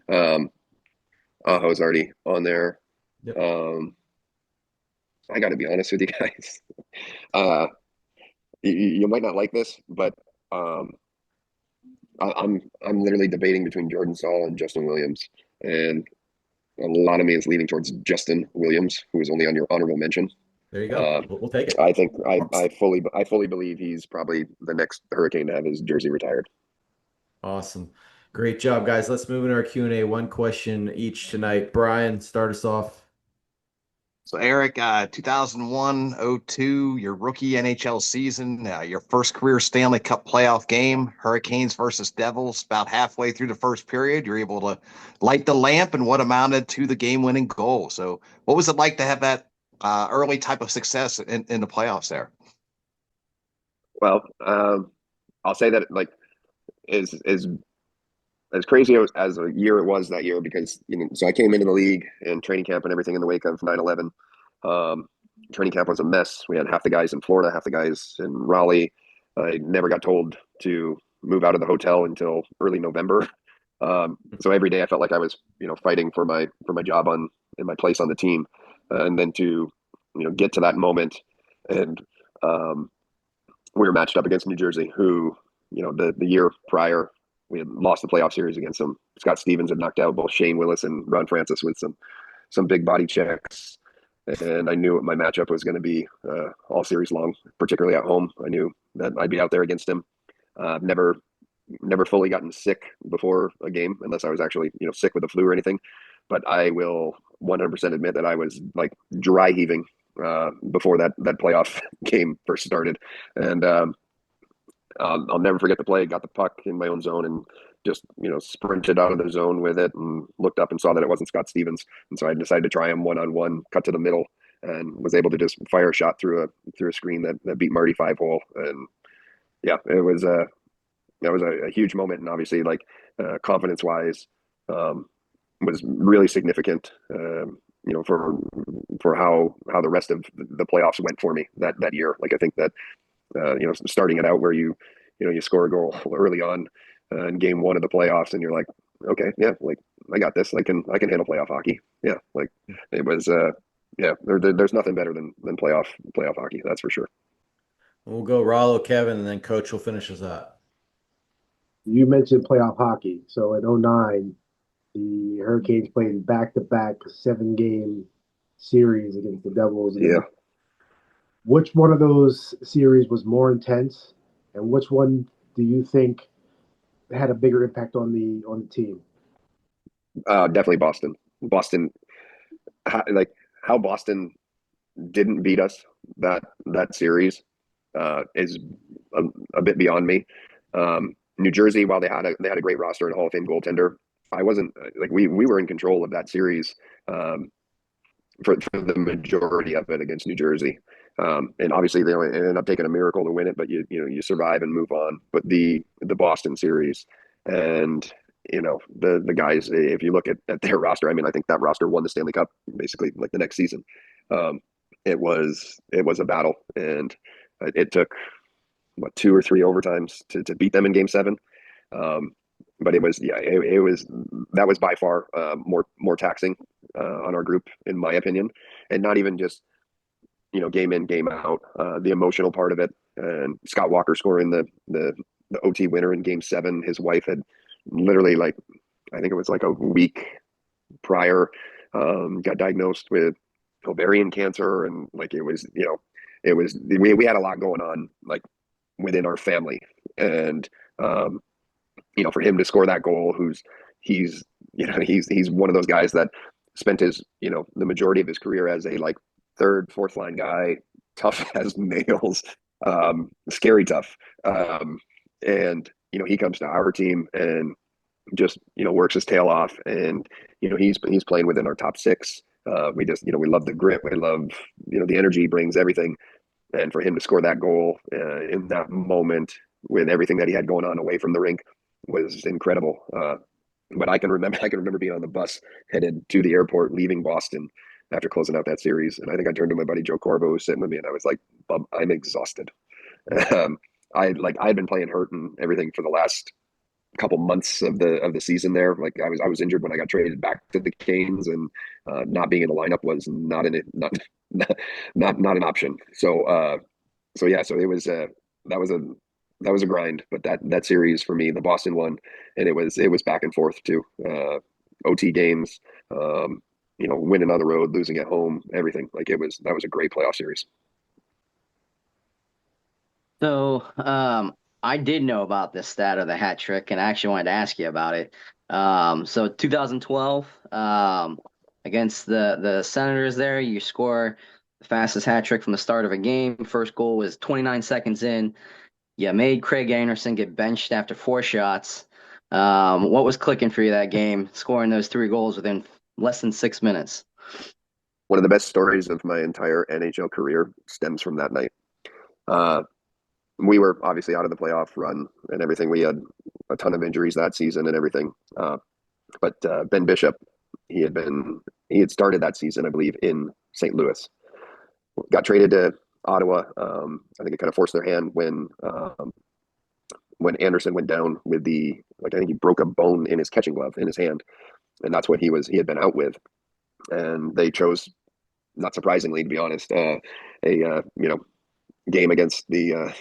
Aho's already on there. Yep. I got to be honest with you guys. You might not like this, but I'm literally debating between Jordan Staal and Justin Williams, and a lot of me is leaning towards Justin Williams, who is only on your honorable mention. There you go. We'll take it. I think I fully believe he's probably the next Hurricane to have his jersey retired. Awesome. Great job, guys. Let's move into our Q&A. One question each tonight. Brian, start us off. So Erik, 2001-02, your rookie NHL season, your first career Stanley Cup playoff game, Hurricanes versus Devils. About halfway through the first period, you're able to light the lamp in what amounted to the game-winning goal. So what was it like to have that early type of success in the playoffs there? Well, I'll say that like is as crazy as a year it was that year, because so I came into the league and training camp and everything in the wake of 9/11. Training camp was a mess. We had half the guys in Florida, half the guys in Raleigh. I never got told to move out of the hotel until early November. So every day I felt like I was fighting for my job in my place on the team, and then to get to that moment, and we were matched up against New Jersey, who the year prior we had lost the playoff series against them. Scott Stevens had knocked out both Shane Willis and Ron Francis with some big body checks. And I knew what my matchup was going to be all series long, particularly at home. I knew that I'd be out there against him. Never fully gotten sick before a game, unless I was actually sick with the flu or anything. But I will 100% admit that I was like dry heaving before that playoff game first started. And I'll never forget the play. Got the puck in my own zone and just sprinted out of the zone with it, and looked up and saw that it wasn't Scott Stevens. And so I decided to try him one-on-one, cut to the middle, and was able to just fire a shot through a screen that beat Marty 5-hole. And yeah, it was that was a huge moment, and obviously confidence wise was really significant. For how the rest of the playoffs went for me that year. Like I think that starting it out where you score a goal early on in game 1 of the playoffs, and you're like, okay, yeah, like I got this. I can handle playoff hockey. Yeah, like it was. There's nothing better than playoff hockey. That's for sure. We'll go Rollo, Kevin, and then Coach will finish us up. You mentioned playoff hockey. So in 2009, the Hurricanes played back-to-back 7-game series against the Devils. Yeah. Which one of those series was more intense, and which one do you think had a bigger impact on the team? Definitely Boston. How Boston didn't beat us that series is a bit beyond me. New Jersey, while they had a great roster and a Hall of Fame goaltender, I wasn't like we were in control of that series for the majority of it against New Jersey. And obviously they ended up taking a miracle to win it, but you survive and move on. But the Boston series, and the guys, if you look at their roster, I mean, I think that roster won the Stanley Cup basically like the next season. It was a battle, and it took 2 or 3 overtimes to beat them in Game 7. But it was that was by far more taxing on our group, in my opinion, and not even just game in, game out, the emotional part of it. And Scott Walker scoring the OT winner in Game 7. His wife had literally, like, I think it was like a week prior, got diagnosed with ovarian cancer, and like it was we had a lot going on, like, within our family. And for him to score that goal, he's one of those guys that spent his the majority of his career as a, like, third, fourth line guy, tough as nails, scary tough. And he comes to our team and just works his tail off, and he's playing within our top 6. We just we love the grit, we love the energy he brings, everything. And for him to score that goal in that moment, with everything that he had going on away from the rink, was incredible. But I can remember being on the bus headed to the airport, leaving Boston after closing out that series, and I think I turned to my buddy Joe Corbo, who was sitting with me, and I was like, "Bub, I'm exhausted." I'd been playing hurt and everything for the last couple months of the season there. Like, I was injured when I got traded back to the Canes, and not being in the lineup was not an option. So it was that was a grind. But that series for me, the Boston one, and it was back and forth too. OT games, winning on the road, losing at home, everything. Like, that was a great playoff series. So I did know about this stat of the hat trick, and I actually wanted to ask you about it. So 2012, against the Senators there, you score the fastest hat trick from the start of a game. First goal was 29 seconds in. You made Craig Anderson get benched after 4 shots. What was clicking for you that game, scoring those 3 goals within less than 6 minutes? One of the best stories of my entire NHL career stems from that night. We were obviously out of the playoff run and everything. We had a ton of injuries that season and everything. But Ben Bishop, he had started that season, I believe, in St. Louis. Got traded to Ottawa. I think it kind of forced their hand when Anderson went down with I think he broke a bone in his catching glove in his hand, and that's what he had been out with. And they chose, not surprisingly, to be honest, game against the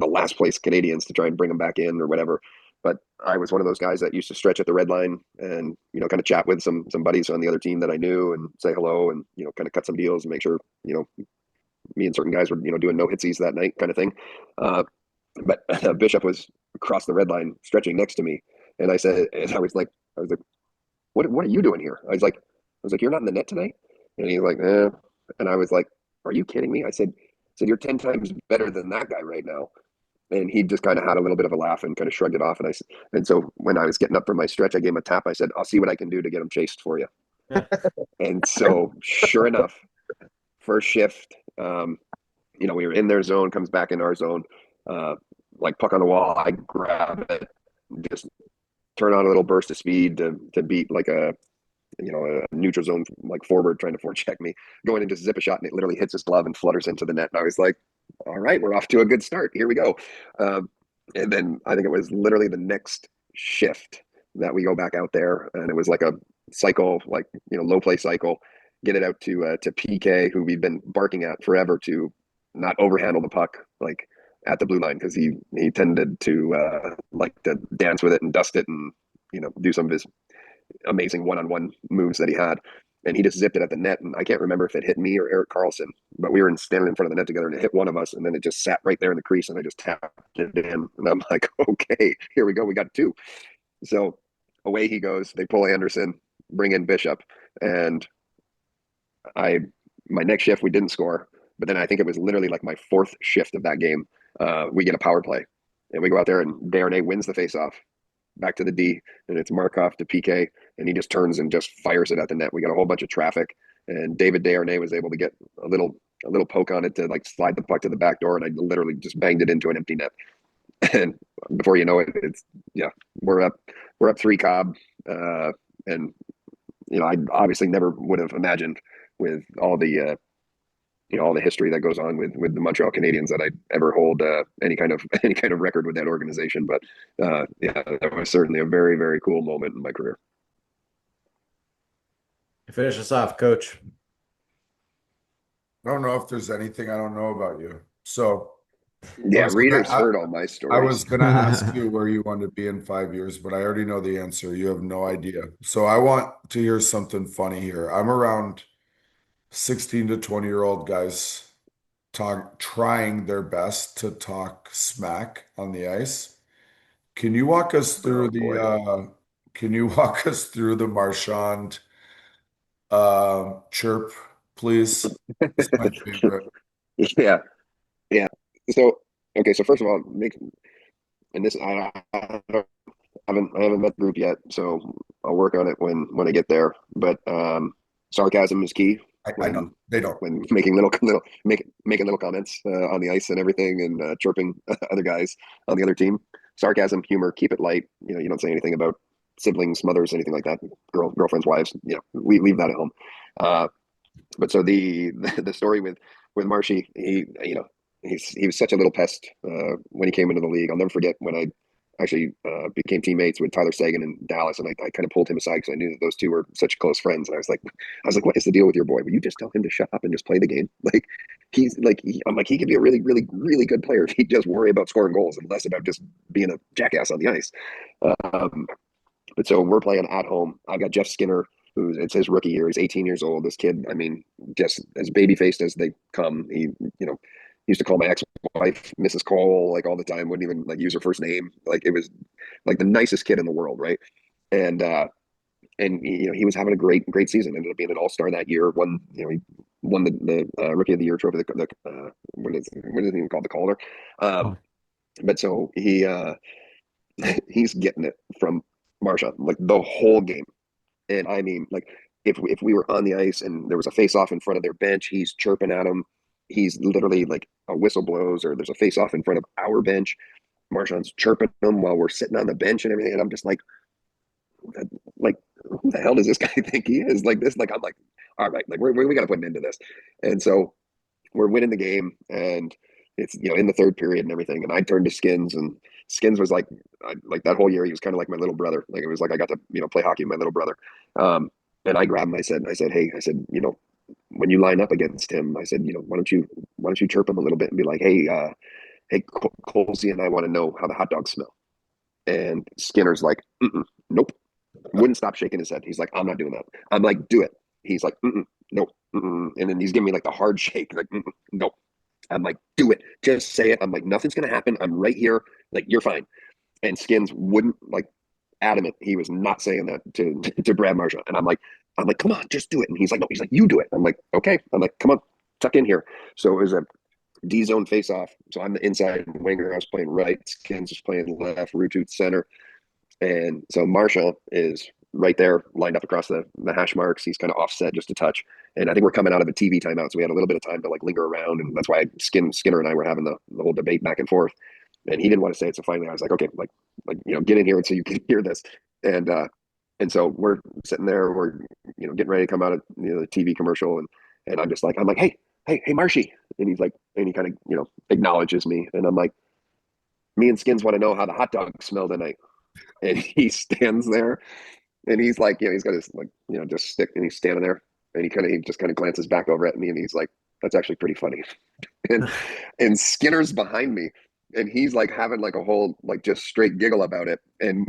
last place Canadians to try and bring them back in or whatever. But I was one of those guys that used to stretch at the red line and kind of chat with some buddies on the other team that I knew and say hello and kind of cut some deals and make sure me and certain guys were doing no hitsies that night, kind of thing. But Bishop was across the red line stretching next to me, and I was like, what are you doing here? I was like, you're not in the net tonight? And he's like, eh. And I was like, are you kidding me? I said, you're 10 times better than that guy right now. And he just kind of had a little bit of a laugh and kind of shrugged it off. And so when I was getting up for my stretch, I gave him a tap. I said, I'll see what I can do to get him chased for you. And so sure enough, first shift, we were in their zone, comes back in our zone, like puck on the wall. I grab it, just turn on a little burst of speed to beat like a neutral zone, like forward trying to forecheck me, going in, just zip a shot, and it literally hits his glove and flutters into the net. And I was like, all right, we're off to a good start. Here we go. And then I think it was literally the next shift that we go back out there, and it was like a cycle, like low play cycle, get it out to PK, who we've been barking at forever to not overhandle the puck like at the blue line, because he tended to like to dance with it and dust it and do some of his amazing one-on-one moves that he had, and he just zipped it at the net. And I can't remember if it hit me or Erik Karlsson, but we were standing in front of the net together, and it hit one of us, and then it just sat right there in the crease, and I just tapped it in, and I'm like, okay, here we go, we got 2. So away he goes. They pull Anderson, bring in Bishop, and my next shift we didn't score, but then I think it was literally like my 4th shift of that game. We get a power play, and we go out there, and Desharnais wins the face-off back to the D, and it's Markov to PK, and he just turns and just fires it at the net. We got a whole bunch of traffic, and David Desharnais was able to get a little poke on it to like slide the puck to the back door, and I literally just banged it into an empty net. And before you know it, we're up 3 Cobb, and I obviously never would have imagined, with all the all the history that goes on with the Montreal Canadiens that I ever hold any kind of record with that organization. But yeah, that was certainly a very, very cool moment in my career. Finish us off, Coach. I don't know if there's anything I don't know about you. So Yeah, readers heard all my stories. I was gonna ask you where you want to be in 5 years, but I already know the answer. You have no idea. So I want to hear something funny here. I'm around 16 to 20-year-old guys trying their best to talk smack on the ice. Can you walk us through the Marchand chirp, please? It's my favorite. Yeah, yeah. So okay, so first of all, and this I haven't met the group yet, so I'll work on it when I get there. But sarcasm is key I know they don't. when making making little comments on the ice and everything, and chirping other guys on the other team. Sarcasm, humor, keep it light. You don't say anything about siblings, mothers, anything like that. Girlfriends, wives. We leave that at home. But so the story with Marshy, he was such a little pest when he came into the league. I'll never forget when I actually became teammates with Tyler Seguin in Dallas, and I kind of pulled him aside because I knew that those two were such close friends. And I was like, what is the deal with your boy? Will you just tell him to shut up and just play the game? Like I'm like, he could be a really, really, really good player if he just worry about scoring goals and less about just being a jackass on the ice. But so we're playing at home. I've got Jeff Skinner, it's his rookie year. He's 18 years old. This kid, I mean, just as baby faced as they come. He used to call my ex-wife Mrs. Cole like all the time. Wouldn't even like use her first name. Like it was like the nicest kid in the world, right? And he was having a great season. Ended up being an all-star that year. He won the rookie of the year trophy. What is it even called? The Calder. But so he's getting it from Marchand like the whole game. And I mean, like if we were on the ice and there was a face-off in front of their bench, he's chirping at them. He's literally like a whistle blows or there's a face-off in front of our bench. Marchand's chirping them while we're sitting on the bench and everything. And I'm just like who the hell does this guy think he is? Like this, like I'm like, all right, like we got to put an end to this. And so we're winning the game, and it's in the third period and everything. And I turned to Skins, and Skins was like that whole year he was kind of like my little brother. Like it was like I got to play hockey with my little brother. And I grabbed him. I said, hey, when you line up against him, I said, why don't you chirp him a little bit and be like, hey, Colsey and I want to know how the hot dogs smell. And Skinner's like, nope, wouldn't stop shaking his head. He's like, I'm not doing that. I'm like, do it. He's like, nope. And then he's giving me like the hard shake, like, nope. I'm like, do it. Just say it. I'm like, nothing's gonna happen. I'm right here. Like, you're fine. And Skins wouldn't, like, adamant. He was not saying that to Brad Marchand. And I'm like, come on, just do it. And he's like, no. He's like, you do it. I'm like, okay. I'm like, come on, tuck in here. So it was a D zone face off. So I'm the inside winger. I was playing right. Skins was playing left. Rutu center. And so Marchand is right there, lined up across the hash marks. He's kind of offset just a touch. And I think we're coming out of a TV timeout, so we had a little bit of time to like linger around, and that's why Skinner and I were having the whole debate back and forth. And he didn't want to say it, so finally I was like, okay, like get in here and so you can hear this. And so we're sitting there, we're getting ready to come out of the TV commercial, and I'm like, hey, Marshy, and he's like, and he kind of acknowledges me, and I'm like, me and Skins want to know how the hot dog smell tonight. And he stands there, and he's like, he's got his just stick, and he's standing there, and he just kind of glances back over at me, and he's like, that's actually pretty funny. and Skinner's behind me, and he's like having like a whole like just straight giggle about it, and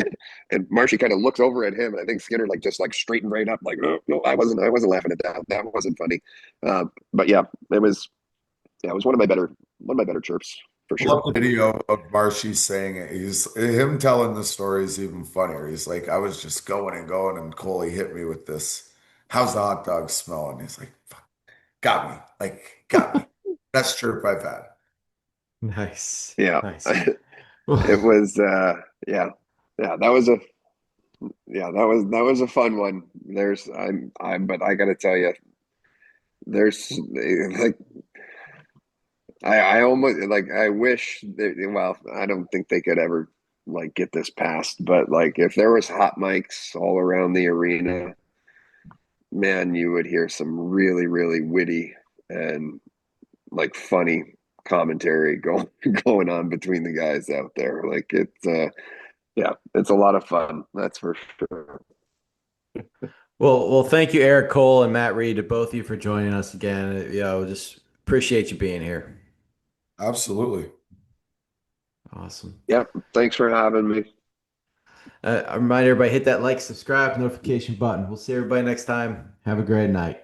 Marshy kind of looks over at him, and I think Skinner like just like straightened right up, like, no, I wasn't laughing at that. That wasn't funny. But yeah, it was one of my better chirps. For sure. Love the video of Marshy saying it. He's him telling the story is even funnier. He's like, I was just going and going, and Coley hit me with this. How's the hot dog smell? And he's like, fuck, got me. Like, got me. Best chirp I've had. Nice. Yeah. Nice. It was that was a fun one. But I gotta tell you, there's like I almost like I wish I don't think they could ever like get this passed, but like if there was hot mics all around the arena, man, you would hear some really, really witty and like funny commentary going on between the guys out there. Like it's a lot of fun. That's for sure. Well, thank you, Erik Cole and Matt Reid, to both of you for joining us again. Just appreciate you being here. Absolutely. Awesome. Yeah. Thanks for having me. I remind everybody, hit that like, subscribe, notification button. We'll see everybody next time. Have a great night.